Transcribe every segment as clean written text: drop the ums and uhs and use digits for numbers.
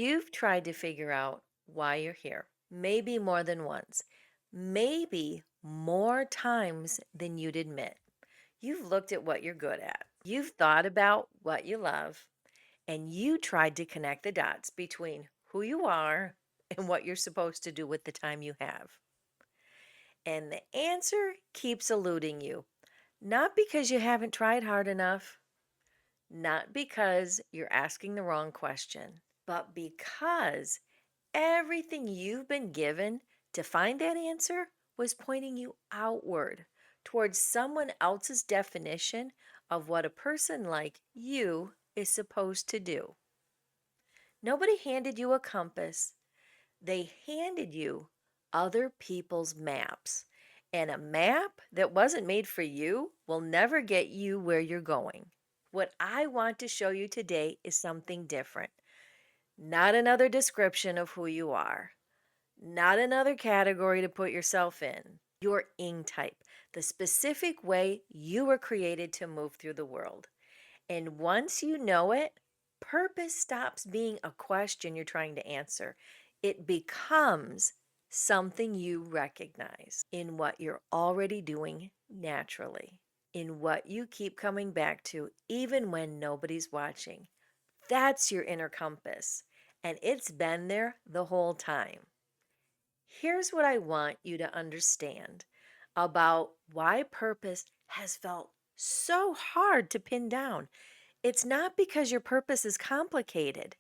You've tried to figure out why you're here, maybe more than once, maybe more times than you'd admit. You've looked at what you're good at, you've thought about what you love, and you tried to connect the dots between who you are and what you're supposed to do with the time you have. And the answer keeps eluding you, not because you haven't tried hard enough, not because you're asking the wrong question, but because everything you've been given to find that answer was pointing you outward towards someone else's definition of what a person like you is supposed to do. Nobody handed you a compass, they handed you other people's maps. And a map that wasn't made for you will never get you where you're going. What I want to show you today is something different, not another description of who you are. Not another category to put yourself in. Your ing type, the specific way you were created to move through the world. And once you know it, purpose stops being a question you're trying to answer. It becomes something you recognize in what you're already doing naturally, in what you keep coming back to, even when nobody's watching. That's your inner compass, and it's been there the whole time. Here's what I want you to understand about why purpose has felt so hard to pin down. It's not because your purpose is complicated,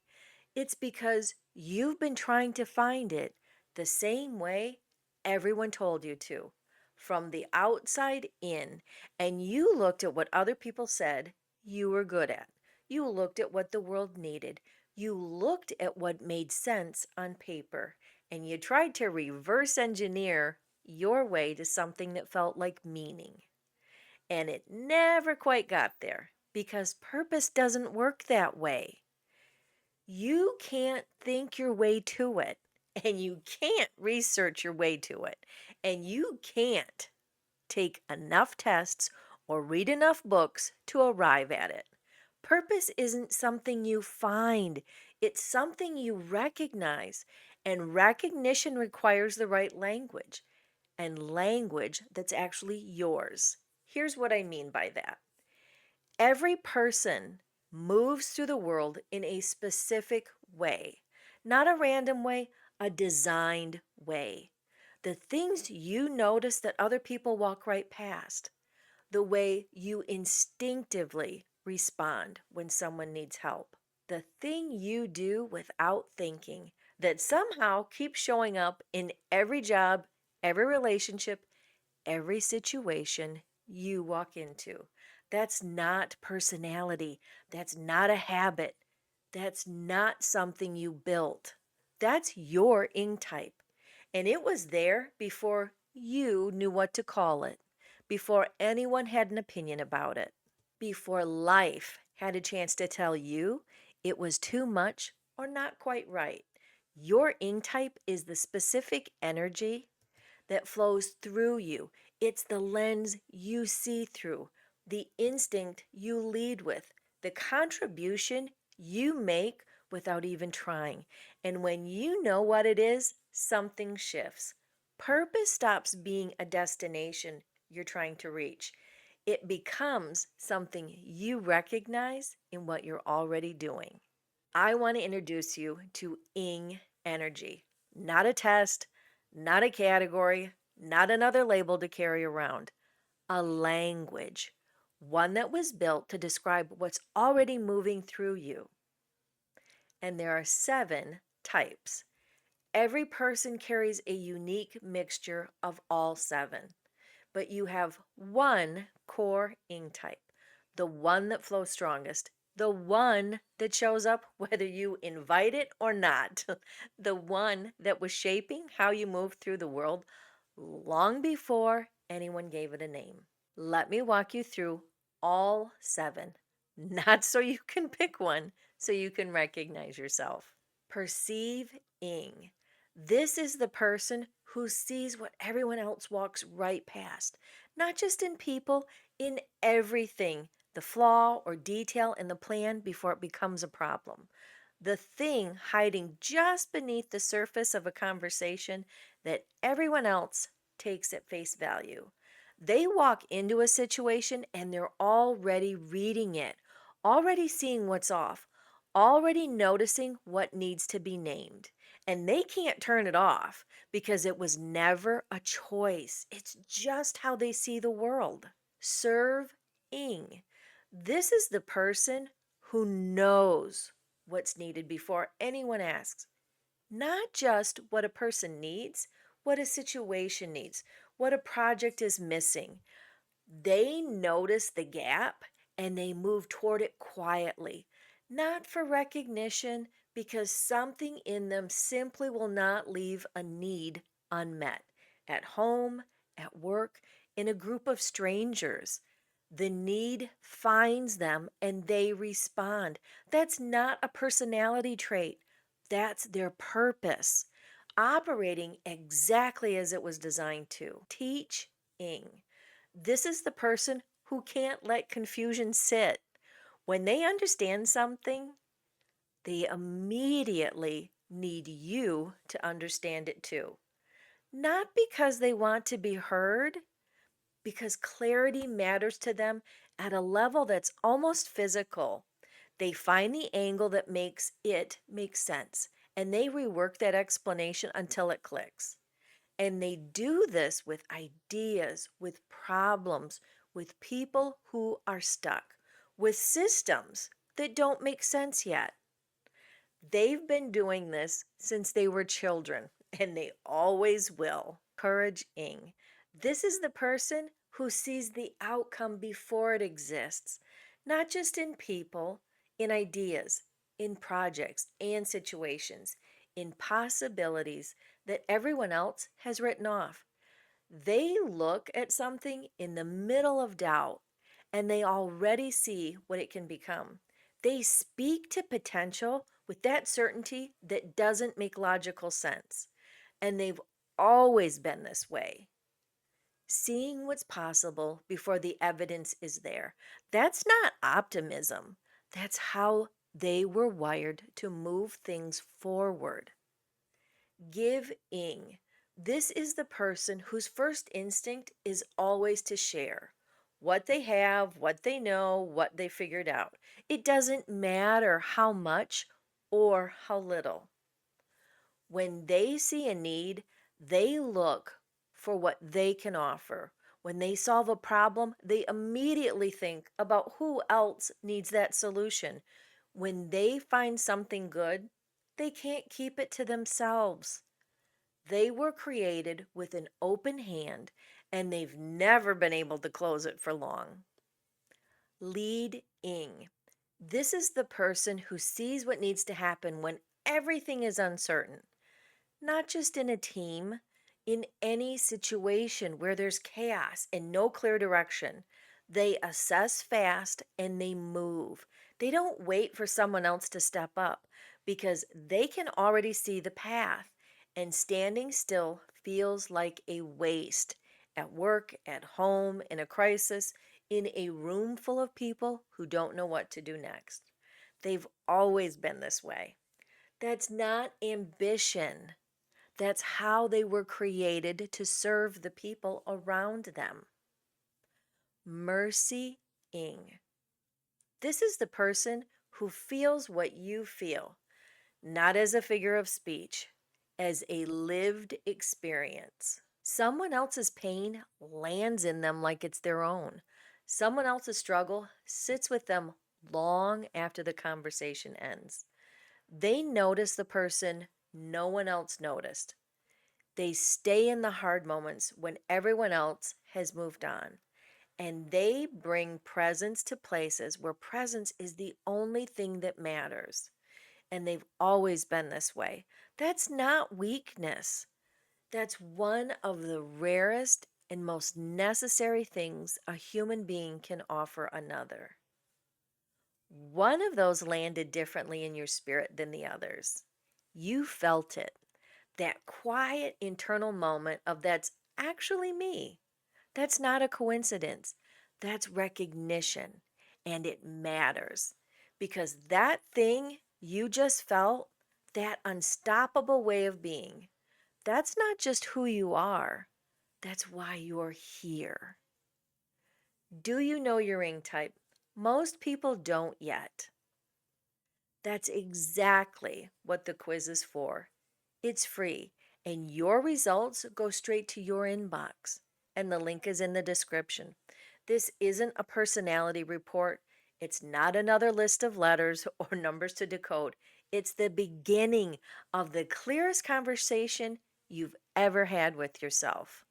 it's because you've been trying to find it the same way everyone told you to, from the outside in. And you looked at what other people said you were good at. You looked at what the world needed. You looked at what made sense on paper. And you tried to reverse engineer your way to something that felt like meaning. And it never quite got there because purpose doesn't work that way. You can't think your way to it, and you can't research your way to it, and you can't take enough tests or read enough books to arrive at it. Purpose isn't something you find, it's something you recognize, and recognition requires the right language, and language that's actually yours. Here's what I mean by that. Every person moves through the world in a specific way, not a random way, a designed way. The things you notice that other people walk right past, the way you instinctively respond when someone needs help, the thing you do without thinking that somehow keeps showing up in every job, every relationship, every situation you walk into. That's not personality. That's not a habit. That's not something you built. That's your ing type. And it was there before you knew what to call it, before anyone had an opinion about it, before life had a chance to tell you it was too much or not quite right. Your ing type is the specific energy that flows through you. It's the lens you see through, the instinct you lead with, the contribution you make without even trying. And when you know what it is, something shifts. Purpose stops being a destination you're trying to reach. It becomes something you recognize in what you're already doing. I want to introduce you to ing energy, not a test, not a category, not another label to carry around, a language, one that was built to describe what's already moving through you. And there are 7 types. Every person carries a unique mixture of all 7, but you have one core ing type, the one that flows strongest, the one that shows up whether you invite it or not, the one that was shaping how you move through the world long before anyone gave it a name. Let me walk you through all 7, not so you can pick one, so you can recognize yourself. Perceiving. This is the person who sees what everyone else walks right past, not just in people, in everything, the flaw or detail in the plan before it becomes a problem. the thing hiding just beneath the surface of a conversation that everyone else takes at face value. They walk into a situation and they're already reading it, already seeing what's off, already noticing what needs to be named. And they can't turn it off because it was never a choice. It's just how they see the world. Serving. This is the person who knows what's needed before anyone asks. Not just what a person needs, what a situation needs, what a project is missing. They notice the gap and they move toward it quietly, not for recognition, because something in them simply will not leave a need unmet. At home, at work, in a group of strangers, the need finds them and they respond. That's not a personality trait, that's their purpose, operating exactly as it was designed to. Teaching. This is the person who can't let confusion sit. When they understand something, they immediately need you to understand it too. Not because they want to be heard, because clarity matters to them at a level that's almost physical. They find the angle that makes it make sense, and they rework that explanation until it clicks. And they do this with ideas, with problems, with people who are stuck, with systems that don't make sense yet. They've been doing this since they were children, and they always will. Encouraging. This is the person who sees the outcome before it exists, not just in people, in ideas, in projects and situations, in possibilities that everyone else has written off. They look at something in the middle of doubt and they already see what it can become. They speak to potential with that certainty that doesn't make logical sense. And they've always been this way, seeing what's possible before the evidence is there. That's not optimism, that's how they were wired to move things forward. Giving. This is the person whose first instinct is always to share what they have, what they know, what they figured out. It doesn't matter how much or how little. When they see a need, they look for what they can offer. When they solve a problem, they immediately think about who else needs that solution. When they find something good, they can't keep it to themselves. They were created with an open hand and they've never been able to close it for long. Leading. This is the person who sees what needs to happen when everything is uncertain, not just in a team, in any situation where there's chaos and no clear direction. They assess fast and they move. They don't wait for someone else to step up because they can already see the path, and standing still feels like a waste at work, at home, in a crisis, in a room full of people who don't know what to do next. They've always been this way. That's not ambition. That's how they were created to serve the people around them. Mercying. This is the person who feels what you feel, not as a figure of speech, as a lived experience. Someone else's pain lands in them like it's their own. Someone else's struggle sits with them long after the conversation ends. They notice the person no one else noticed. They stay in the hard moments when everyone else has moved on. And they bring presence to places where presence is the only thing that matters. And they've always been this way. That's not weakness. That's one of the rarest and most necessary things a human being can offer another. One of those landed differently in your spirit than the others. You felt it. That quiet internal moment of that's actually me. That's not a coincidence. That's recognition. And it matters because that thing You just felt that unstoppable way of being. That's not just who you are, that's why you're here. Do you know your ring type? Most people don't yet. That's exactly what the quiz is for. It's free, and your results go straight to your inbox. And the link is in the description. This isn't a personality report. It's not another list of letters or numbers to decode. It's the beginning of the clearest conversation you've ever had with yourself.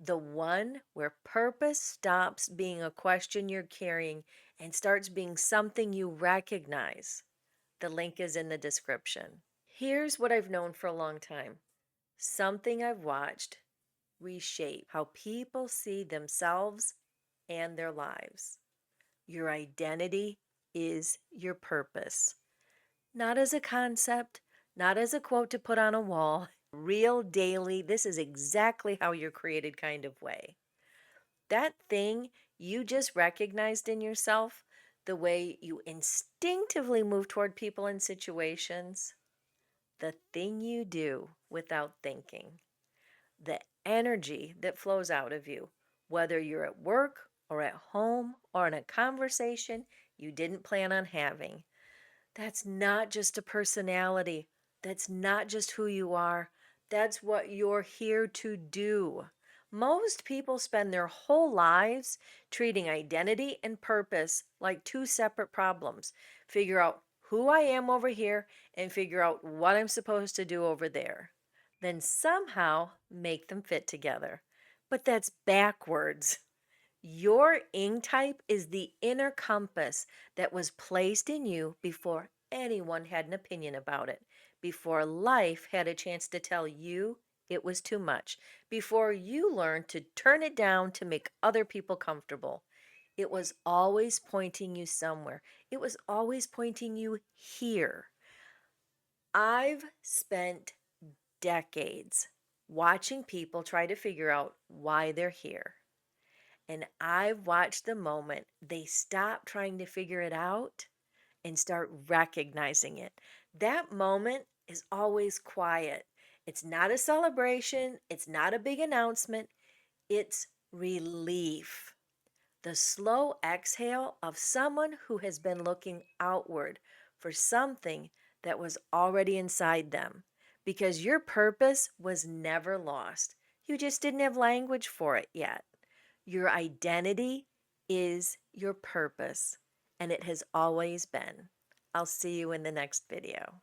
The one where purpose stops being a question you're carrying and starts being something you recognize. The link is in the description. Here's what I've known for a long time, something I've watched reshape how people see themselves and their lives. Your identity is your purpose, not as a concept, not as a quote to put on a wall. Real daily, this is exactly how you're created kind of way. That thing you just recognized in yourself, the way you instinctively move toward people and situations, the thing you do without thinking, the energy that flows out of you, whether you're at work or at home or in a conversation you didn't plan on having. That's not just a personality. That's not just who you are. That's what you're here to do. Most people spend their whole lives treating identity and purpose like two separate problems. Figure out who I am over here and figure out what I'm supposed to do over there. Then somehow make them fit together. But that's backwards. Your ing type is the inner compass that was placed in you before anyone had an opinion about it, before life had a chance to tell you it was too much, before you learned to turn it down to make other people comfortable. It was always pointing you somewhere. It was always pointing you here. I've spent decades watching people try to figure out why they're here. And I've watched the moment they stop trying to figure it out and start recognizing it. That moment is always quiet. It's not a celebration, it's not a big announcement, it's relief. The slow exhale of someone who has been looking outward for something that was already inside them. Because your purpose was never lost. You just didn't have language for it yet. Your identity is your purpose, and it has always been. I'll see you in the next video.